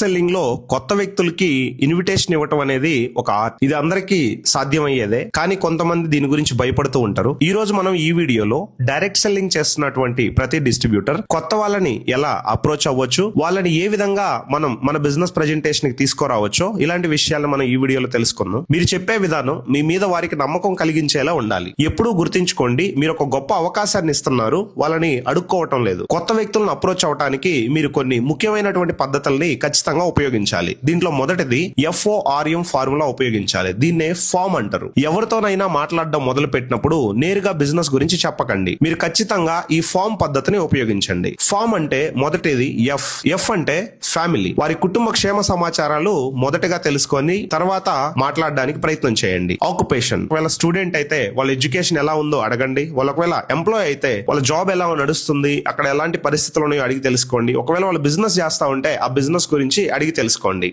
Selling లో కొత్త వ్యక్తులకి ఇన్విటేషన్ ఇవ్వటం అనేది ఒక ఆర్ట్. ఇది అందరికీ సాధ్యమయ్యేదే, కానీ కొంతమంది దీని గురించి భయపడుతూ ఉంటారు. ఈ రోజు మనం ఈ వీడియోలో డైరెక్ట్ సెల్లింగ్ చేస్తున్నటువంటి ప్రతి డిస్ట్రిబ్యూటర్ కొత్త వాళ్ళని ఎలా అప్రోచ్ అవ్వచ్చు, వాళ్ళని ఏ విధంగా మనం మన బిజినెస్ ప్రెజెంటేషన్ కి తీసుకురావచ్చో ఇలాంటి విషయాలను మనం ఈ వీడియోలో తెలుసుకుందాం. మీరు చెప్పే విధానం మీ మీద వారికి నమ్మకం కలిగించేలా ఉండాలి. ఎప్పుడూ గుర్తించుకోండి, మీరు ఒక గొప్ప అవకాశాన్ని ఇస్తున్నారు, వాళ్ళని అడుక్కోవటం లేదు. కొత్త వ్యక్తులను అప్రోచ్ అవడానికి మీరు కొన్ని ముఖ్యమైనటువంటి పద్ధతుల్ని ఖచ్చితంగా ఉపయోగించాలి. దీంట్లో మొదటిది FORM ఫార్ములా ఉపయోగించాలి. దీన్నే ఫామ్ అంటారు. ఎవరితోనైనా మాట్లాడడం మొదలు పెట్టినప్పుడు నేరుగా బిజినెస్ గురించి చెప్పకండి. మీరు ఖచ్చితంగా ఈ ఫామ్ పద్ధతిని ఉపయోగించండి. ఫామ్ అంటే మొదటిది ఎఫ్ అంటే ఫ్యామిలీ. వారి కుటుంబ క్షేమ సమాచారాలు మొదటగా తెలుసుకొని తర్వాత మాట్లాడడానికి ప్రయత్నం చేయండి. ఆక్యుపేషన్, ఒకవేళ స్టూడెంట్ అయితే వాళ్ళ ఎడ్యుకేషన్ ఎలా ఉందో అడగండి. ఒకవేళ ఎంప్లాయ్ అయితే వాళ్ళ జాబ్ ఎలా నడుస్తుంది, అక్కడ ఎలాంటి పరిస్థితులు ఉన్నాయో అడిగి తెలుసుకోండి. ఒకవేళ వాళ్ళు బిజినెస్ చేస్తా ఉంటే ఆ బిజినెస్ గురించి అడిగి తెలుసుకోండి.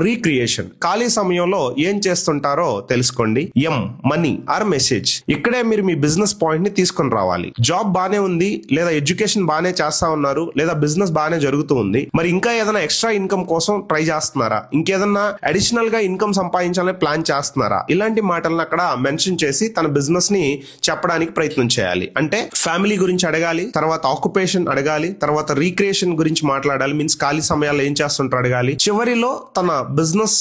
రీక్రియేషన్, ఖాళీ సమయంలో ఏం చేస్తుంటారో తెలుసుకోండి. మనీ ఆర్ మెసేజ్, ఇక్కడే మీరు మీ బిజినెస్ పాయింట్ ని తీసుకొని రావాలి. జాబ్ బానే ఉంది, లేదా ఎడ్యుకేషన్ బానే చేస్తా ఉన్నారు, లేదా బిజినెస్ బానే జరుగుతూ ఉంది, మరి ఇంకా ఏదైనా ఎక్స్ట్రా ఇన్కమ్ కోసం ట్రై చేస్తున్నారా, ఇంకేదన్నా అడిషనల్ గా ఇన్కమ్ సంపాదించాలని ప్లాన్ చేస్తున్నారా, ఇలాంటి మాటలను అక్కడ మెన్షన్ చేసి తన బిజినెస్ ని చెప్పడానికి ప్రయత్నం చేయాలి. అంటే ఫ్యామిలీ గురించి అడగాలి, తర్వాత ఆక్యుపేషన్ అడగాలి, తర్వాత రీక్రియేషన్ గురించి మాట్లాడాలి, మీన్స్ ఖాళీ సమయాల్లో ఏం చేస్తుంటారు అడగాలి. చివరిలో తన బిజినెస్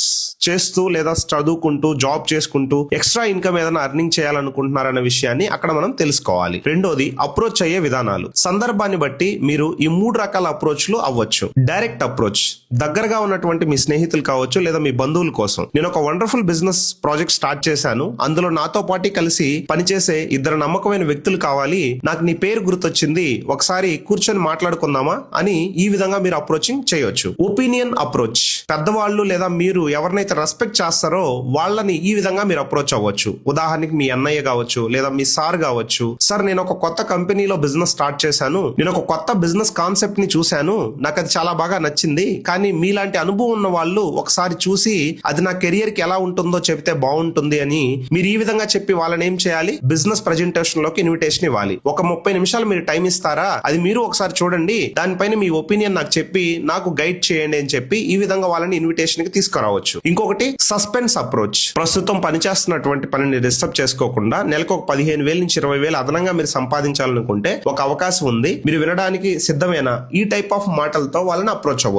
చేస్తూ లేదా చదువుకుంటూ జాబ్ చేసుకుంటూ ఎక్స్ట్రా ఇన్కమ్ ఏదైనా అర్నింగ్ చేయాలనుకుంటున్నారన్న విషయాన్ని అక్కడ మనం తెలుసుకోవాలి. రెండోది అప్రోచ్ అయ్యే విధానాలు. సందర్భాన్ని బట్టి మీరు ఈ 3 రకాల అప్రోచ్లు అవ్వచ్చు. డైరెక్ట్ అప్రోచ్, దగ్గరగా ఉన్నటువంటి మీ స్నేహితులు కావచ్చు లేదా మీ బంధువుల కోసం. నేను ఒక వండర్ఫుల్ బిజినెస్ ప్రాజెక్ట్ స్టార్ట్ చేశాను, అందులో నాతో పాటు కలిసి పనిచేసే 2 నమ్మకమైన వ్యక్తులు కావాలి, నాకు నీ పేరు గుర్తొచ్చింది, ఒకసారి కూర్చొని మాట్లాడుకుందామా అని ఈ విధంగా మీరు అప్రోచింగ్ చేయొచ్చు. ఒపీనియన్ అప్రోచ్, పెద్దవాళ్ళు లేదా మీరు ఎవరినైతే రెస్పెక్ట్ చేస్తారో వాళ్ళని ఈ విధంగా మీరు అప్రోచ్ అవ్వచ్చు. ఉదాహరణకి మీ అన్నయ్య కావచ్చు లేదా మీ సార్ కావచ్చు. సార్, నేను ఒక కొత్త కంపెనీలో బిజినెస్ స్టార్ట్ చేశాను, నేను ఒక కొత్త బిజినెస్ కాన్సెప్ట్ ని చూశాను, నాకు అది చాలా బాగా నచ్చింది, కానీ మీలాంటి అనుభవం ఉన్న వాళ్ళు ఒకసారి చూసి అది నా కెరియర్ కి ఎలా ఉంటుందో చెబితే బాగుంటుంది అని మీరు ఈ విధంగా చెప్పి వాళ్ళని ఏం చేయాలి, బిజినెస్ ప్రెజెంటేషన్ లోకి ఇన్విటేషన్ ఇవ్వాలి. ఒక 30 నిమిషాలు మీరు టైం ఇస్తారా, అది మీరు ఒకసారి చూడండి, దానిపైన మీ ఒపీనియన్ నాకు చెప్పి నాకు గైడ్ చేయండి అని చెప్పి ఈ విధంగా వాళ్ళని ఇన్విటేషన్ కి తీసుకురావచ్చు. ఇంకొకటి సస్పెన్స్ అప్రోచ్. ప్రస్తుతం పనిచేస్తున్నటువంటి పనిని డిస్టర్బ్ చేసుకోకుండా నెలకు ఒక 15,000 నుంచి 20,000 అదనంగా మీరు సంపాదించాలనుకుంటే ఒక అవకాశం ఉంది, మీరు వినడానికి సిద్ధమేనా, ఈ టైప్ ఆఫ్ మాటలతో వాళ్ళని అప్రోచ్ అవ్వచ్చు.